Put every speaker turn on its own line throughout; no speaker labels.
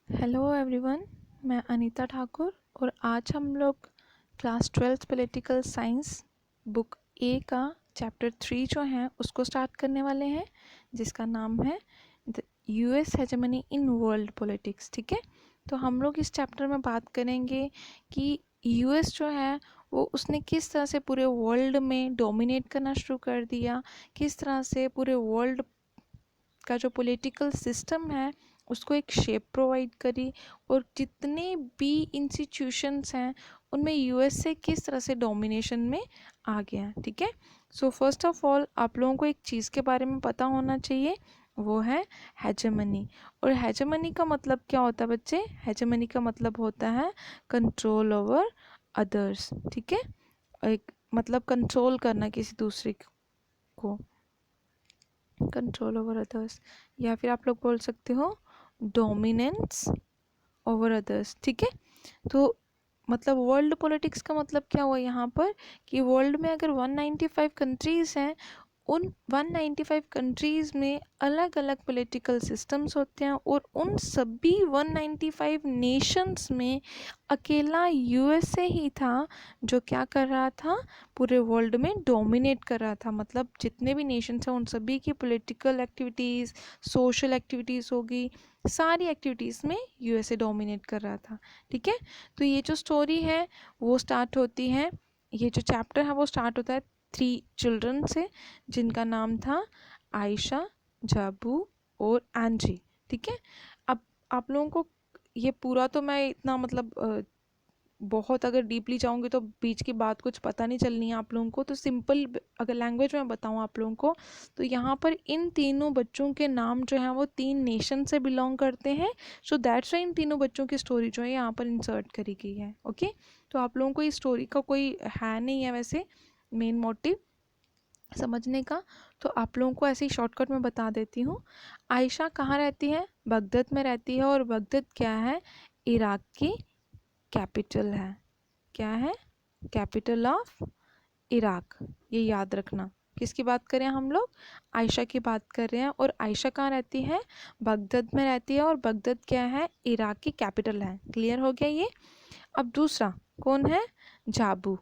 Hello everyone, मैं अनीता ठाकुर और आज हम लोग class 12th political science book A का चैप्टर 3 जो है उसको स्टार्ट करने वाले हैं, जिसका नाम है the US hegemony in world politics. ठीक है, तो हम लोग इस चैप्टर में बात करेंगे कि यूएस जो है वो उसने किस तरह से पूरे वर्ल्ड में डोमिनेट करना शुरू कर दिया, किस तरह से पूरे वर्ल्ड का जो पॉलिटिकल सिस्टम है उसको एक शेप प्रोवाइड करी, और जितने भी इंस्टीट्यूशंस हैं उनमें यूएसए किस तरह से डोमिनेशन में आ गया। ठीक है, सो फर्स्ट ऑफ ऑल आप लोगों को एक चीज़ के बारे में पता होना चाहिए, वो है हेजेमनी। और हेजेमनी का मतलब क्या होता है बच्चे? हेजेमनी का मतलब होता है कंट्रोल ओवर अदर्स। ठीक है, एक मतलब कंट्रोल करना किसी दूसरे को, कंट्रोल ओवर अदर्स, या फिर आप लोग बोल सकते हो डोमिनेंस ओवर अदर्स। ठीक है, तो मतलब वर्ल्ड पॉलिटिक्स का मतलब क्या हुआ यहाँ पर कि वर्ल्ड में अगर 195 कंट्रीज़ हैं, उन 195 कंट्रीज़ में अलग अलग पॉलिटिकल सिस्टम्स होते हैं, और उन सभी 195 नेशंस में अकेला यूएसए ही था जो क्या कर रहा था, पूरे वर्ल्ड में डोमिनेट कर रहा था। मतलब जितने भी नेशंस हैं उन सभी की पॉलिटिकल एक्टिविटीज़, सोशल एक्टिविटीज़ होगी, सारी एक्टिविटीज़ में यूएसए डोमिनेट कर रहा था। ठीक है, तो ये जो स्टोरी है वो स्टार्ट होती है, ये जो चैप्टर है वो स्टार्ट होता है 3 चिल्ड्रन से, जिनका नाम था आयशा, जाबू और एंजी। ठीक है, अब आप लोगों को ये पूरा तो मैं इतना मतलब बहुत अगर डीपली जाऊंगी तो बीच की बात कुछ पता नहीं चलनी है आप लोगों को, तो सिंपल अगर लैंग्वेज में बताऊं आप लोगों को, तो यहाँ पर इन तीनों बच्चों के नाम जो हैं वो 3 नेशन से बिलोंग करते हैं। सो दैट्स वाई इन तीनों बच्चों की स्टोरी जो है यहाँ पर इंसर्ट करी गई है। ओके, तो आप लोगों को इस स्टोरी का कोई है नहीं है वैसे मेन मोटिव समझने का, तो आप लोगों को ऐसे ही शॉर्टकट में बता देती हूँ। आयशा कहाँ रहती है? बगदाद में रहती है, और बगदाद क्या है? इराक की कैपिटल है। क्या है? Capital of Iraq. ये याद रखना। किसकी बात करें हम लोग? आयशा की बात कर रहे हैं, और आयशा कहाँ रहती है? बगदाद में रहती है, और बगदाद क्या है? इराक की कैपिटल है। क्लियर हो गया ये? अब दूसरा कौन है? जाबू।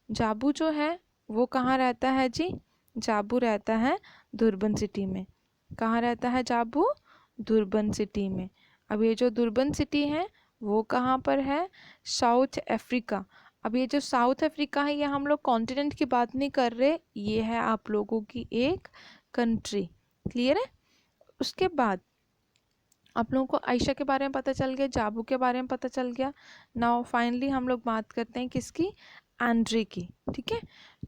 जाबू जो है वो कहाँ रहता है जी? जाबू रहता है दुर्बन सिटी में। कहाँ रहता है जाबू? दुर्बन सिटी में। अब ये जो दुर्बन सिटी है वो कहाँ पर है? South Africa. अब ये जो साउथ अफ्रीका है, ये हम लोग कॉन्टिनेंट की बात नहीं कर रहे, ये है आप लोगों की एक कंट्री। क्लियर है? उसके बाद आप लोगों को आयशा के बारे में पता चल गया, जाबू के बारे में पता चल गया। नाउ फाइनली हम लोग बात करते हैं किसकी? एंड्री की। ठीक है,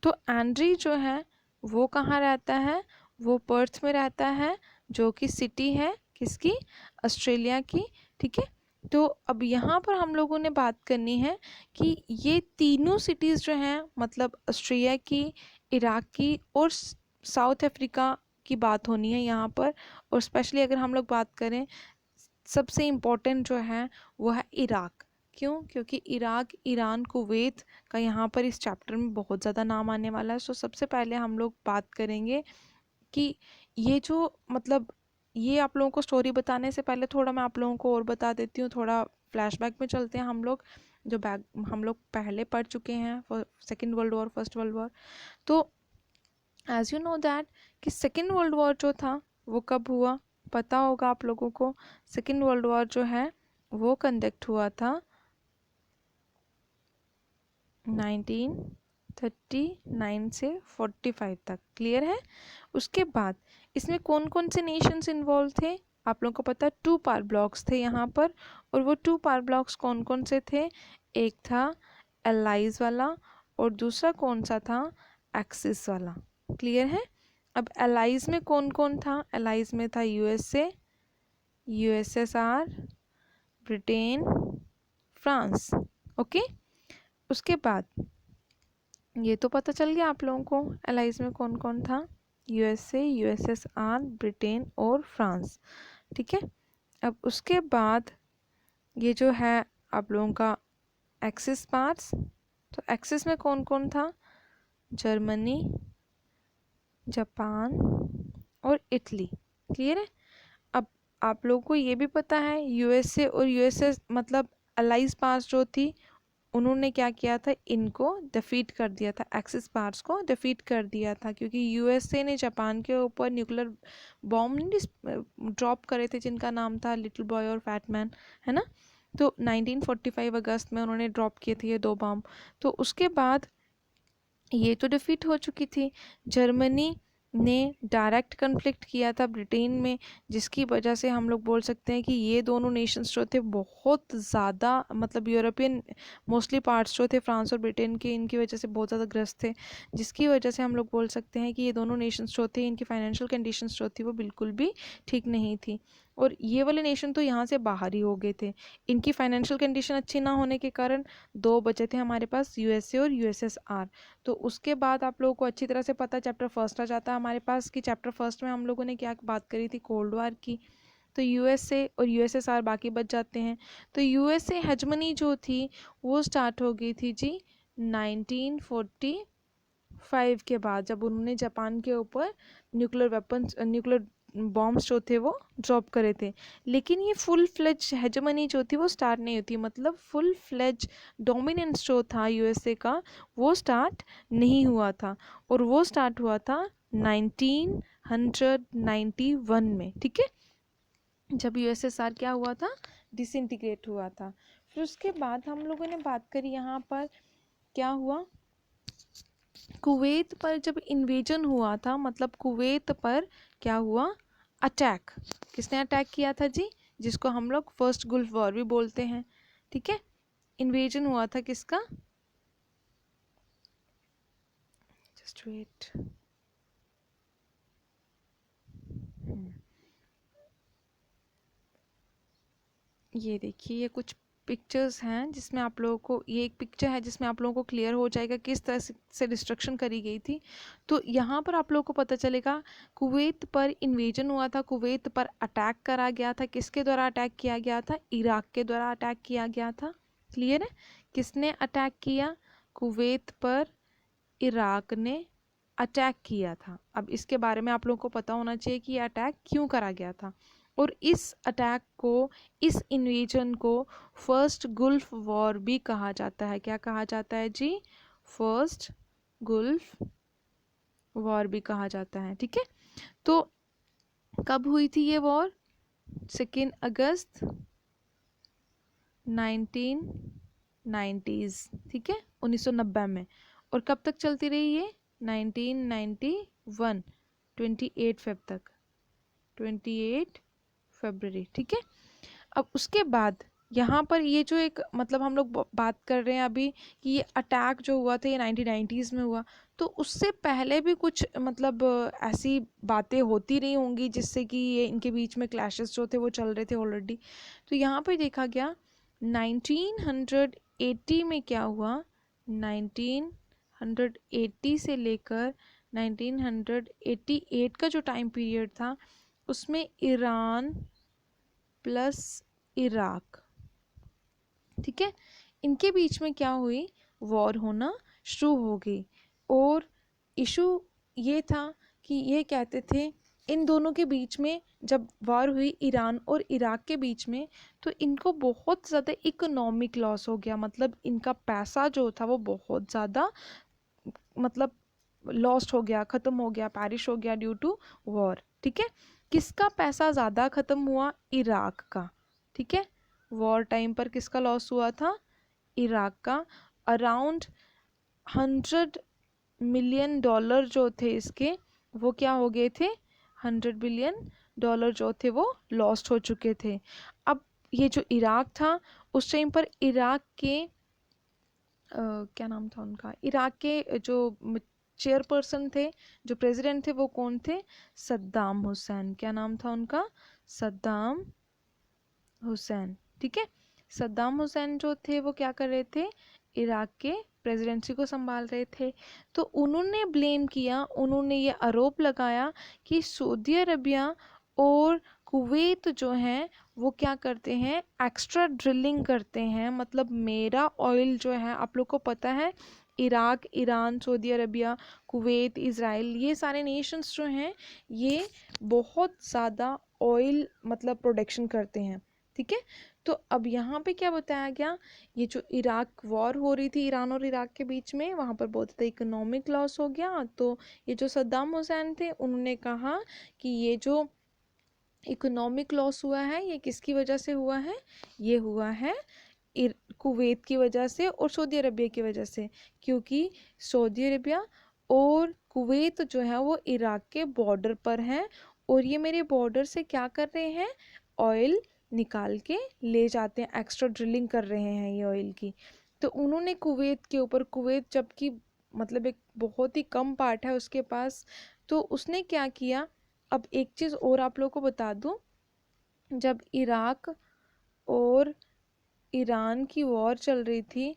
तो एंड्री जो है वो कहाँ रहता है? वो पर्थ में रहता है, जो कि सिटी है किसकी? ऑस्ट्रेलिया की। ठीक है, तो अब यहाँ पर हम लोगों ने बात करनी है कि ये तीनों सिटीज़ जो हैं, मतलब ऑस्ट्रेलिया की, इराक की और साउथ अफ्रीका की बात होनी है यहाँ पर। और स्पेशली अगर हम लोग बात करें, सबसे इम्पोर्टेंट जो है वो है इराक। क्यों? क्योंकि इराक, ईरान, कुवैत का यहाँ पर इस चैप्टर में बहुत ज़्यादा नाम आने वाला है। सो सबसे पहले हम लोग बात करेंगे कि ये जो मतलब ये आप लोगों को स्टोरी बताने से पहले थोड़ा मैं आप लोगों को और बता देती हूँ, थोड़ा फ्लैशबैक में चलते हैं हम लोग, जो बैक हम लोग पहले पढ़ चुके हैं, second world war, first world war. तो एज यू नो दैट कि सेकेंड वर्ल्ड वॉर जो था वो कब हुआ? पता होगा आप लोगों को। सेकेंड वर्ल्ड वॉर जो है वो कंडक्ट हुआ था 1939 से 45 तक। क्लियर है? उसके बाद इसमें कौन कौन से नेशंस इन्वॉल्व थे? आप लोगों को पता है 2 पावर ब्लॉक्स थे यहाँ पर, और वो 2 पावर ब्लॉक्स कौन कौन से थे? एक था एलाइज वाला, और दूसरा कौन सा था? एक्सिस वाला। क्लियर है? अब एलाइज में कौन कौन था? एलाइज में था USA, USSR, Britain, France. Okay, उसके बाद ये तो पता चल गया आप लोगों को एलाइज में कौन कौन था? यूएसए, यूएसएसआर, ब्रिटेन और फ्रांस। ठीक है, अब उसके बाद ये जो है आप लोगों का एक्सिस पार्ट्स, तो एक्सिस में कौन कौन था? जर्मनी, जापान और इटली। क्लियर है? अब आप लोगों को ये भी पता है यूएसए और यूएसएस मतलब अलाइज पावर्स जो थी उन्होंने क्या किया था, इनको डिफीट कर दिया था, एक्सिस पावर्स को डिफीट कर दिया था, क्योंकि यूएसए ने जापान के ऊपर न्यूक्लियर बॉम्ब नहीं ड्रॉप करे थे जिनका नाम था लिटिल बॉय और फैट मैन, है ना। तो 1945 अगस्त में उन्होंने ड्रॉप किए थे ये 2 बॉम्ब। तो उसके बाद ये तो डिफीट हो चुकी थी। जर्मनी ने डायरेक्ट कन्फ्लिक्ट किया था ब्रिटेन में, जिसकी वजह से हम लोग बोल सकते हैं कि ये दोनों नेशंस जो थे बहुत ज़्यादा मतलब यूरोपियन मोस्टली पार्ट्स जो थे फ्रांस और ब्रिटेन के, इनकी वजह से बहुत ज़्यादा ग्रस्त थे, जिसकी वजह से हम लोग बोल सकते हैं कि ये दोनों नेशंस जो थे इनकी फाइनेंशियल कंडीशंस जो थी वो बिल्कुल भी ठीक नहीं थी। और ये वाले नेशन तो यहाँ से बाहर ही हो गए थे। इनकी फाइनेंशियल कंडीशन अच्छी ना होने के कारण 2 बचे थे हमारे पास, यूएसए और यूएसएसआर। तो उसके बाद आप लोगों को अच्छी तरह से पता चैप्टर फर्स्ट आ जाता है हमारे पास कि चैप्टर फर्स्ट में हम लोगों ने क्या बात करी थी, कोल्ड वार की। तो यूएसए और यूएसएसआर बाकी बच जाते हैं। तो यूएसए हेजमनी जो थी वो स्टार्ट हो गई थी जी 1945 के बाद, जब उन्होंने जापान के ऊपर न्यूक्लियर बॉम्ब्स जो थे वो ड्रॉप करे थे। लेकिन ये फुल फ्लेज हेजमनी जो थी वो स्टार्ट नहीं होती, मतलब फुल फ्लेज डोमिनेंस जो था यूएसए का वो स्टार्ट नहीं हुआ था, और वो स्टार्ट हुआ था 1991 में, ठीक है, जब यूएसएसआर क्या हुआ था, डिसइंटीग्रेट हुआ था। फिर उसके बाद हम लोगों ने बात करी यहाँ पर क्या हुआ, कुवैत पर जब इन्वेजन हुआ था, मतलब कुवैत पर क्या हुआ, अटैक। किसने अटैक किया था जी, जिसको हम लोग फर्स्ट गल्फ वॉर भी बोलते हैं, ठीक है। इन्वेजन हुआ था किसका, जस्ट वेट, ये देखिए ये कुछ पिक्चर्स हैं जिसमें आप लोगों को, ये एक पिक्चर है जिसमें आप लोगों को क्लियर हो जाएगा किस तरह से डिस्ट्रक्शन करी गई थी। तो यहाँ पर आप लोगों को पता चलेगा कुवैत पर इन्वेजन हुआ था, कुवैत पर अटैक करा गया था। किसके द्वारा अटैक किया गया था, इराक के द्वारा अटैक किया गया था। क्लियर है, किसने अटैक किया, कुवैत पर इराक ने अटैक किया था। अब इसके बारे में आप लोगों को पता होना चाहिए कि ये अटैक क्यों करा गया था। और इस अटैक को, इस इन्वेजन को फर्स्ट गुल्फ वॉर भी कहा जाता है। क्या कहा जाता है जी, फर्स्ट गुल्फ वॉर भी कहा जाता है, ठीक है। तो कब हुई थी ये वॉर, 2 अगस्त 1990s, ठीक है, 1990 में। और कब तक चलती रही ये, 1991, 28 फेब तक, 28 फरवरी, ठीक है। अब उसके बाद यहाँ पर ये जो एक मतलब हम लोग बात कर रहे हैं अभी कि ये अटैक जो हुआ था ये 1990s में हुआ, तो उससे पहले भी कुछ मतलब ऐसी बातें होती रही होंगी जिससे कि ये इनके बीच में क्लैशेस जो थे वो चल रहे थे ऑलरेडी। तो यहाँ पर देखा गया 1980 में क्या हुआ, 1980 से लेकर 1988 का जो टाइम पीरियड था उसमें ईरान प्लस इराक, ठीक है, इनके बीच में क्या हुई, वॉर होना शुरू हो गई। और इशू ये था कि ये कहते थे इन दोनों के बीच में जब वॉर हुई ईरान और इराक के बीच में, तो इनको बहुत ज़्यादा इकोनॉमिक लॉस हो गया, मतलब इनका पैसा जो था वो बहुत ज़्यादा मतलब लॉस्ट हो गया, ख़त्म हो गया, पैरिश हो गया ड्यू टू वॉर, ठीक है। किसका पैसा ज़्यादा ख़त्म हुआ, इराक का, ठीक है। वॉर टाइम पर किसका लॉस हुआ था, इराक का। अराउंड 100 मिलियन डॉलर जो थे इसके वो क्या हो गए थे, 100 बिलियन डॉलर जो थे वो लॉस्ट हो चुके थे। अब ये जो इराक था उस टाइम पर इराक के क्या नाम था उनका, इराक के जो चेयरपर्सन थे, जो प्रेसिडेंट थे वो कौन थे, सद्दाम हुसैन। क्या नाम था उनका, सद्दाम हुसैन, ठीक है। सद्दाम हुसैन जो थे वो क्या कर रहे थे, इराक के प्रेसिडेंसी को संभाल रहे थे। तो उन्होंने ब्लेम किया, उन्होंने ये आरोप लगाया कि सऊदी अरबिया और कुवैत जो हैं वो क्या करते हैं, एक्स्ट्रा ड्रिलिंग करते हैं। मतलब मेरा ऑयल जो है, आप लोग को पता है Iraq, Iran, Saudi Arabia, Kuwait, Israel, ये सारे नेशंस जो हैं ये बहुत ज़्यादा ऑयल मतलब प्रोडक्शन करते हैं, ठीक है। तो अब यहाँ पे क्या बताया गया, ये जो इराक वॉर हो रही थी ईरान और इराक के बीच में, वहाँ पर बहुत ज़्यादा इकोनॉमिक लॉस हो गया। तो ये जो सद्दाम हुसैन थे उन्होंने कहा कि ये जो इकोनॉमिक लॉस हुआ है ये किसकी वजह से हुआ है, ये हुआ है कुवैत की वजह से और सऊदी अरबिया की वजह से, क्योंकि सऊदी अरबिया और कुवैत जो है वो इराक के बॉर्डर पर हैं और ये मेरे बॉर्डर से क्या कर रहे हैं, ऑयल निकाल के ले जाते हैं, एक्स्ट्रा ड्रिलिंग कर रहे हैं ये ऑयल की। तो उन्होंने कुवैत के ऊपर, कुवैत जबकि मतलब एक बहुत ही कम पार्ट है उसके पास, तो उसने क्या किया। अब एक चीज़ और आप लोगों को बता दूं, जब इराक और ईरान की वॉर चल रही थी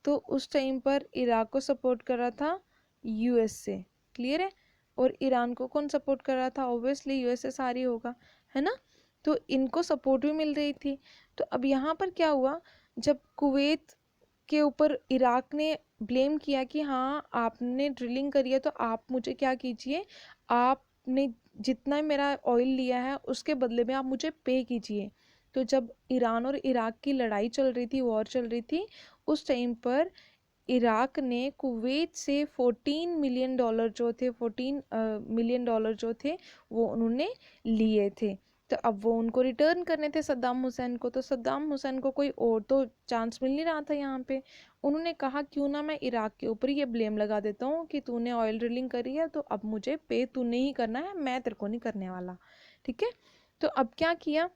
तो उस टाइम पर इराक को सपोर्ट कर रहा था यूएसए, क्लियर है। और ईरान को कौन सपोर्ट कर रहा था, ऑब्वियसली यूएसएसआर ही होगा, है ना। तो इनको सपोर्ट भी मिल रही थी। तो अब यहाँ पर क्या हुआ, जब कुवैत के ऊपर इराक ने ब्लेम किया कि हाँ आपने ड्रिलिंग करी है तो आप मुझे क्या कीजिए, आपने जितना मेरा ऑयल लिया है उसके बदले में आप मुझे पे कीजिए। तो जब ईरान और इराक की लड़ाई चल रही थी, वॉर चल रही थी, उस टाइम पर इराक ने कुवैत से $14 मिलियन जो थे, $14 मिलियन जो थे वो उन्होंने लिए थे। तो अब वो उनको रिटर्न करने थे सद्दाम हुसैन को। तो सद्दाम हुसैन को कोई और तो चांस मिल नहीं रहा था यहाँ पे। उन्होंने कहा क्यों ना मैं इराक के ऊपर ये ब्लेम लगा देता हूँ कि तूने ऑयल ड्रिलिंग करी है तो अब मुझे पे तूने ही करना है, मैं तेरे को नहीं करने वाला, ठीक है। तो अब क्या किया,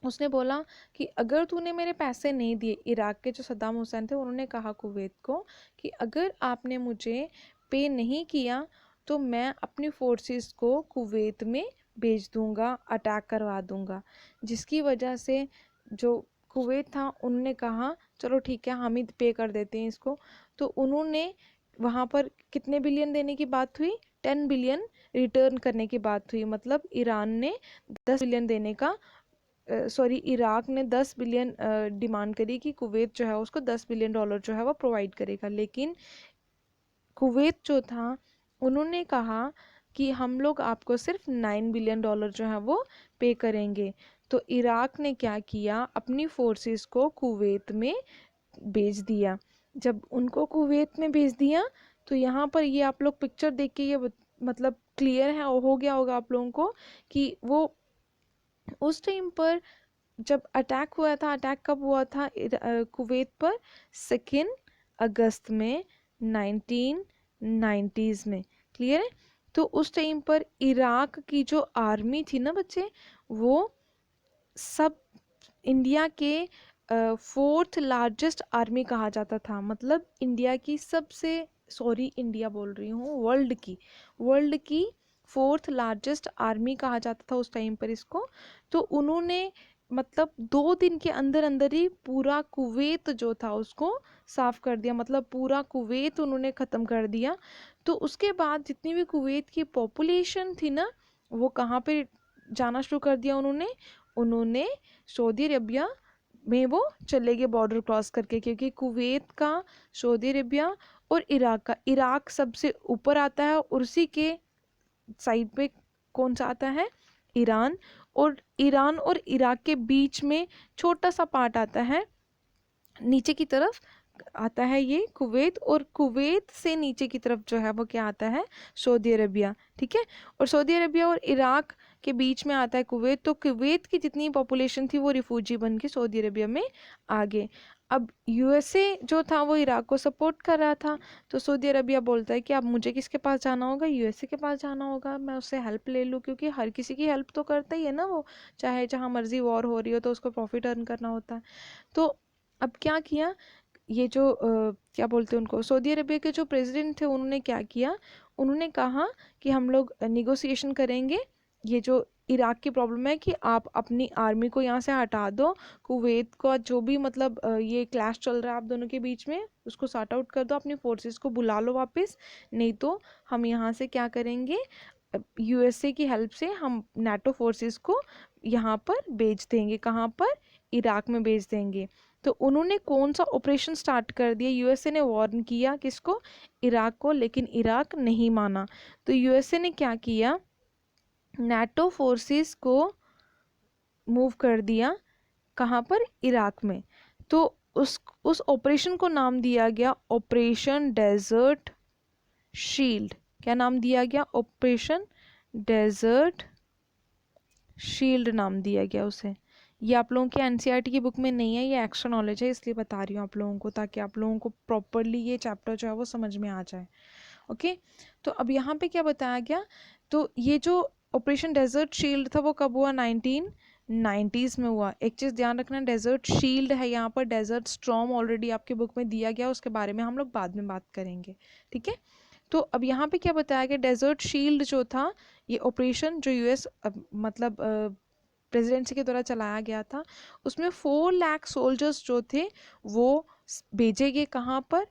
उसने बोला कि अगर तूने मेरे पैसे नहीं दिए, इराक के जो सद्दाम हुसैन थे उन्होंने कहा कुवैत को कि अगर आपने मुझे पे नहीं किया तो मैं अपनी फोर्सेस को कुवैत में भेज दूंगा, अटैक करवा दूंगा। जिसकी वजह से जो कुवैत था उन्होंने कहा चलो ठीक है हम ही पे कर देते हैं इसको। तो उन्होंने वहाँ पर कितने बिलियन देने की बात हुई, 10 बिलियन रिटर्न करने की बात हुई। मतलब ईरान ने 10 बिलियन देने का, सॉरी इराक ने 10 बिलियन डिमांड करी कि कुवैत जो है उसको $10 बिलियन जो है वो प्रोवाइड करेगा। लेकिन कुवैत जो था उन्होंने कहा कि हम लोग आपको सिर्फ $9 बिलियन जो है वो पे करेंगे। तो इराक ने क्या किया, अपनी फोर्सेस को कुवैत में भेज दिया। जब उनको कुवैत में भेज दिया तो यहाँ पर ये आप लोग पिक्चर देख के ये मतलब क्लियर है, हो गया होगा आप लोगों को कि वो उस टाइम पर जब अटैक हुआ था, अटैक कब हुआ था कुवैत पर, 2 अगस्त में 1990s में, क्लियर है। तो उस टाइम पर इराक की जो आर्मी थी ना बच्चे, वो सब इंडिया के 4th लार्जेस्ट आर्मी कहा जाता था। मतलब इंडिया की सबसे, सॉरी इंडिया बोल रही हूँ, वर्ल्ड की 4th लार्जेस्ट आर्मी कहा जाता था उस टाइम पर इसको। तो उन्होंने मतलब 2 दिन के अंदर अंदर ही पूरा कुवैत जो था उसको साफ कर दिया, मतलब पूरा कुवैत उन्होंने ख़त्म कर दिया। तो उसके बाद जितनी भी कुवैत की पॉपुलेशन थी ना, वो कहाँ पे जाना शुरू कर दिया उन्होंने, उन्होंने सऊदी अरबिया में वो चले गए बॉर्डर क्रॉस करके। क्योंकि कुवैत का, सऊदी अरबिया और इराक का, इराक सबसे ऊपर आता है और उसी के साइड पे कौन सा आता है, ईरान। और ईरान और इराक के बीच में छोटा सा पार्ट आता है, नीचे की तरफ आता है ये कुवैत, और कुवैत से नीचे की तरफ जो है वो क्या आता है, सऊदी अरबिया, ठीक है। और सऊदी अरबिया और इराक के बीच में आता है कुवैत। तो कुवैत की जितनी पॉपुलेशन थी वो रिफ्यूजी बन के सऊदी अरबिया में आ गए। अब यूएसए जो था वो इराक को सपोर्ट कर रहा था। तो सऊदी अरबिया बोलता है कि अब मुझे किसके पास जाना होगा, यूएसए के पास जाना होगा, मैं उससे हेल्प ले लूँ, क्योंकि हर किसी की हेल्प तो करता ही है ना वो, चाहे जहाँ मर्जी वॉर हो रही हो तो उसको प्रॉफिट अर्न करना होता है। तो अब क्या किया, ये जो क्या बोलते हैं उनको, सऊदी अरबिया के जो प्रेसिडेंट थे उन्होंने क्या किया, उन्होंने कहा कि हम लोग निगोशिएशन करेंगे, ये जो इराक की प्रॉब्लम है कि आप अपनी आर्मी को यहाँ से हटा दो, कुवैत का जो भी मतलब ये क्लैश चल रहा है आप दोनों के बीच में उसको सॉर्ट आउट कर दो, अपनी फोर्सेस को बुला लो वापस, नहीं तो हम यहाँ से क्या करेंगे, यूएसए की हेल्प से हम नाटो फोर्सेस को यहाँ पर भेज देंगे, कहाँ पर, इराक में भेज देंगे। तो उन्होंने कौन सा ऑपरेशन स्टार्ट कर दिया, यूएसए ने वार्न किया किसको, इराक को, लेकिन इराक नहीं माना। तो यूएसए ने क्या किया, नाटो फोर्सेस को मूव कर दिया कहाँ पर, इराक में। तो उस ऑपरेशन को नाम दिया गया ऑपरेशन डेजर्ट शील्ड। क्या नाम दिया गया? ऑपरेशन डेजर्ट शील्ड नाम दिया गया उसे। ये आप लोगों के एनसीईआरटी की बुक में नहीं है, ये एक्स्ट्रा नॉलेज है, इसलिए बता रही हूँ आप लोगों को, ताकि आप लोगों को प्रॉपरली ये चैप्टर जो है वो समझ में आ जाए। ओके, तो अब यहाँ पे क्या बताया गया, तो ये जो ऑपरेशन डेजर्ट शील्ड था वो कब हुआ? 1990s में हुआ। एक चीज़ ध्यान रखना, डेजर्ट शील्ड है यहाँ पर, डेजर्ट स्टॉर्म ऑलरेडी आपकी बुक में दिया गया, उसके बारे में हम लोग बाद में बात करेंगे, ठीक है। तो अब यहाँ पे क्या बताया गया, डेजर्ट शील्ड जो था, ये ऑपरेशन जो यूएस मतलब प्रेसिडेंसी के द्वारा चलाया गया था, उसमें 4 लाख सोल्जर्स जो थे वो भेजे गए कहाँ पर?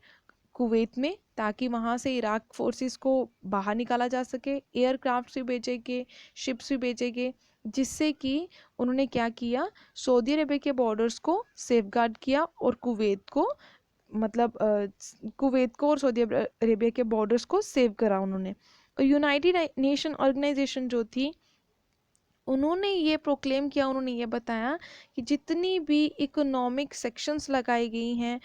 कुवैत में, ताकि वहाँ से इराक फोर्सेस को बाहर निकाला जा सके। एयरक्राफ्ट भी भेजे गए, शिप्स भी भेजे गए, जिससे कि उन्होंने क्या किया, सऊदी अरेबिया के बॉर्डर्स को सेफगार्ड किया और कुवैत को मतलब कुवैत को और सऊदी अरेबिया के बॉर्डर्स को सेव करा उन्होंने। और यूनाइटेड नेशन ऑर्गेनाइजेशन जो थी, उन्होंने ये प्रोक्लेम किया, उन्होंने ये बताया कि जितनी भी इकोनॉमिक सेक्शंस लगाई गई हैं,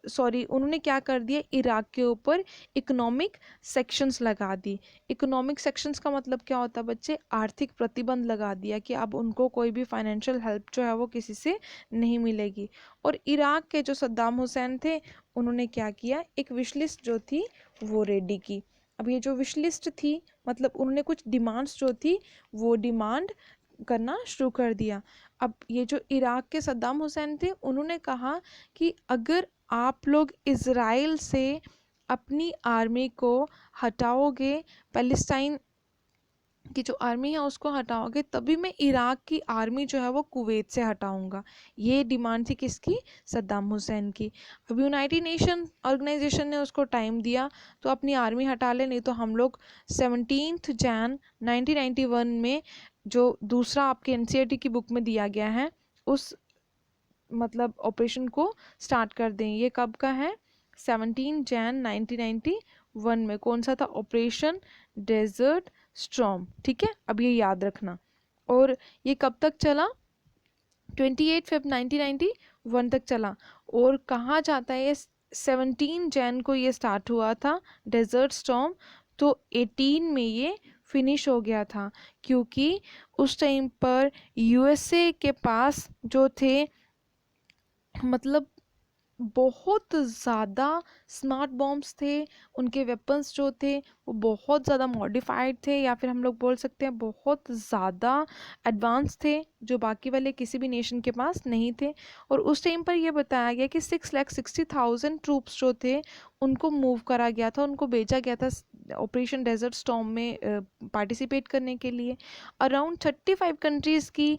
सॉरी, उन्होंने क्या कर दिया, इराक के ऊपर इकोनॉमिक सेक्शंस लगा दी। इकोनॉमिक सेक्शंस का मतलब क्या होता है बच्चे? आर्थिक प्रतिबंध लगा दिया कि अब उनको कोई भी फाइनेंशियल हेल्प जो है वो किसी से नहीं मिलेगी। और इराक के जो सद्दाम हुसैन थे, उन्होंने क्या किया, एक विश लिस्ट जो थी वो रेडी की। अब ये जो विश लिस्ट थी, मतलब उन्होंने कुछ डिमांड्स जो थी वो डिमांड करना शुरू कर दिया। अब ये जो इराक के सद्दाम हुसैन थे, उन्होंने कहा कि अगर आप लोग इज़राइल से अपनी आर्मी को हटाओगे, पैलेस्टाइन की जो आर्मी है उसको हटाओगे, तभी मैं इराक की आर्मी जो है वो कुवैत से हटाऊंगा। ये डिमांड थी किसकी? सद्दाम हुसैन की। अब यूनाइटेड नेशन ऑर्गेनाइजेशन ने उसको टाइम दिया, तो अपनी आर्मी हटा ले, नहीं तो हम लोग 17 जैन 1991 में, जो दूसरा आपके एनसीईआरटी की बुक में दिया गया है, उस मतलब ऑपरेशन को स्टार्ट कर दें। ये कब का है? 17 जैन 1991 में। कौन सा था? ऑपरेशन डेजर्ट स्टॉर्म, ठीक है, अब ये याद रखना। और ये कब तक चला? 28 फेब 1991 तक चला। और कहाँ जाता है ये? 17 जैन को ये स्टार्ट हुआ था डेजर्ट स्टॉर्म, तो 18 में ये फिनिश हो गया था, क्योंकि उस टाइम पर यूएसए के पास जो थे, मतलब बहुत ज़्यादा स्मार्ट बॉम्ब्स थे, उनके वेपन्स जो थे वो बहुत ज़्यादा मॉडिफाइड थे, या फिर हम लोग बोल सकते हैं बहुत ज़्यादा एडवांस थे, जो बाकी वाले किसी भी नेशन के पास नहीं थे। और उस टाइम पर यह बताया गया कि 6,60,000 ट्रूप्स जो थे उनको मूव करा गया था, उनको भेजा गया था ऑपरेशन डेजर्ट स्टॉर्म में पार्टिसिपेट करने के लिए। अराउंड 35 कंट्रीज़ की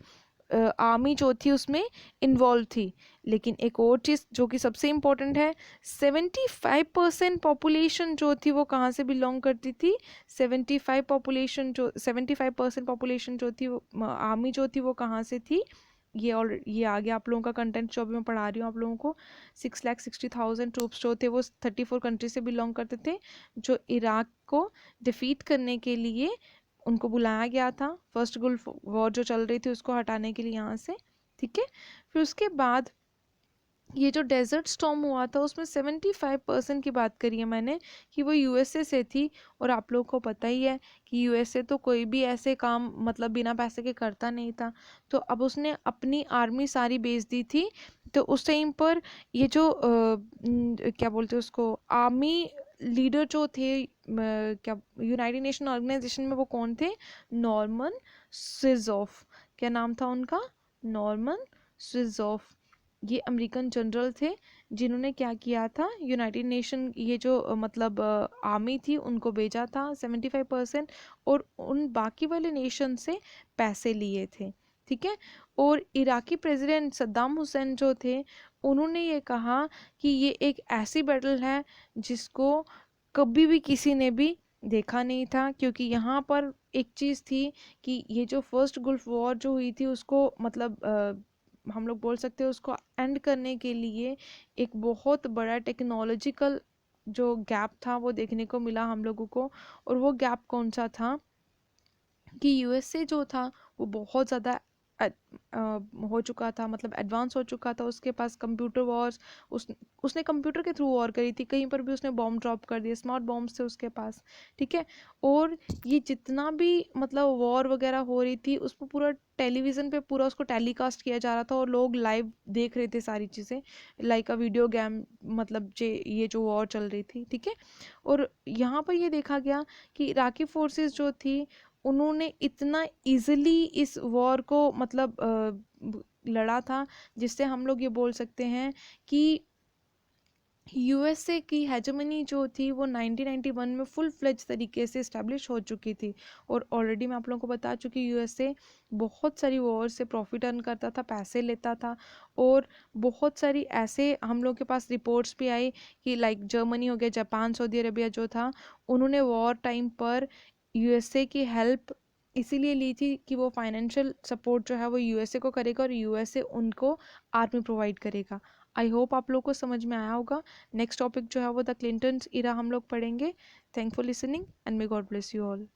आर्मी जो थी उसमें इन्वॉल्व थी। लेकिन एक और चीज़ जो कि सबसे इम्पोर्टेंट है, 75% पॉपुलेशन जो थी वो कहाँ से बिलोंग करती थी? 75% पॉपुलेशन जो थी वो आर्मी जो थी वो कहाँ से थी? ये आ गया आप लोगों का कंटेंट जो अभी मैं पढ़ा रही हूँ आप लोगों को। 6,60,000 ट्रूप्स जो थे वो 34 कंट्री से बिलोंग करते थे, जो इराक को डिफीट करने के लिए उनको बुलाया गया था, फर्स्ट गल्फ वॉर जो चल रही थी उसको हटाने के लिए यहाँ से, ठीक है। फिर उसके बाद ये जो डेजर्ट स्टॉर्म हुआ था उसमें 75% की बात करी है मैंने कि वो यूएसए से थी। और आप लोगों को पता ही है कि यूएसए तो कोई भी ऐसे काम मतलब बिना पैसे के करता नहीं था। तो अब उसने अपनी आर्मी सारी भेज दी थी। तो उस टाइम पर ये जो क्या बोलते हैं उसको, आर्मी लीडर जो थे क्या यूनाइटेड नेशन ऑर्गेनाइजेशन में, वो कौन थे? नॉर्मन सिरजॉफ। क्या नाम था उनका? नॉर्मन सिरजॉफ। ये अमेरिकन जनरल थे, जिन्होंने क्या किया था, यूनाइटेड नेशन ये जो मतलब आर्मी थी उनको भेजा था 75%, और उन बाकी वाले नेशन से पैसे लिए थे, ठीक है। और इराकी प्रेसिडेंट सद्दाम हुसैन जो थे, उन्होंने ये कहा कि ये एक ऐसी बैटल है जिसको कभी भी किसी ने भी देखा नहीं था, क्योंकि यहाँ पर एक चीज़ थी कि ये जो फर्स्ट गल्फ वॉर जो हुई थी उसको मतलब हम लोग बोल सकते हैं उसको एंड करने के लिए एक बहुत बड़ा टेक्नोलॉजिकल जो गैप था वो देखने को मिला हम लोगों को। और वो गैप कौन सा था कि यूएसए जो था वो बहुत ज़्यादा हो चुका था, मतलब एडवांस हो चुका था, उसके पास कंप्यूटर वॉर्स, उसने कंप्यूटर के थ्रू वॉर करी थी, कहीं पर भी उसने बॉम्ब ड्रॉप कर दिए, स्मार्ट बॉम्ब्स थे उसके पास, ठीक है। और ये जितना भी मतलब वॉर वगैरह हो रही थी उस पर पूरा टेलीविज़न पे पूरा उसको टेलीकास्ट किया जा रहा था और लोग लाइव देख रहे थे सारी चीज़ें, लाइक अ वीडियो गेम, मतलब ये जो वॉर चल रही थी, ठीक है। और यहाँ पर ये देखा गया कि इराकी फोर्सेस जो थी उन्होंने इतना इजीली इस वॉर को मतलब लड़ा था, जिससे हम लोग ये बोल सकते हैं कि यूएसए की हेजेमनी जो थी वो 1991 में फुल फ्लेज तरीके से इस्टेब्लिश हो चुकी थी। और ऑलरेडी मैं आप लोगों को बता चुकी, यूएसए बहुत सारी वॉर से प्रॉफिट अर्न करता था, पैसे लेता था। और बहुत सारी ऐसे हम लोग के पास रिपोर्ट्स भी आई कि लाइक जर्मनी हो गया, जापान, सऊदी अरबिया जो था, उन्होंने वॉर टाइम पर यूएसए की हेल्प इसीलिए ली थी कि वो फाइनेंशियल सपोर्ट जो है वो यूएसए को करेगा और यूएसए उनको आर्मी प्रोवाइड करेगा। आई होप आप लोग को समझ में आया होगा। नेक्स्ट टॉपिक जो है वो द क्लिंटन्स इरा हम लोग पढ़ेंगे। Thank for listening and may God bless you all.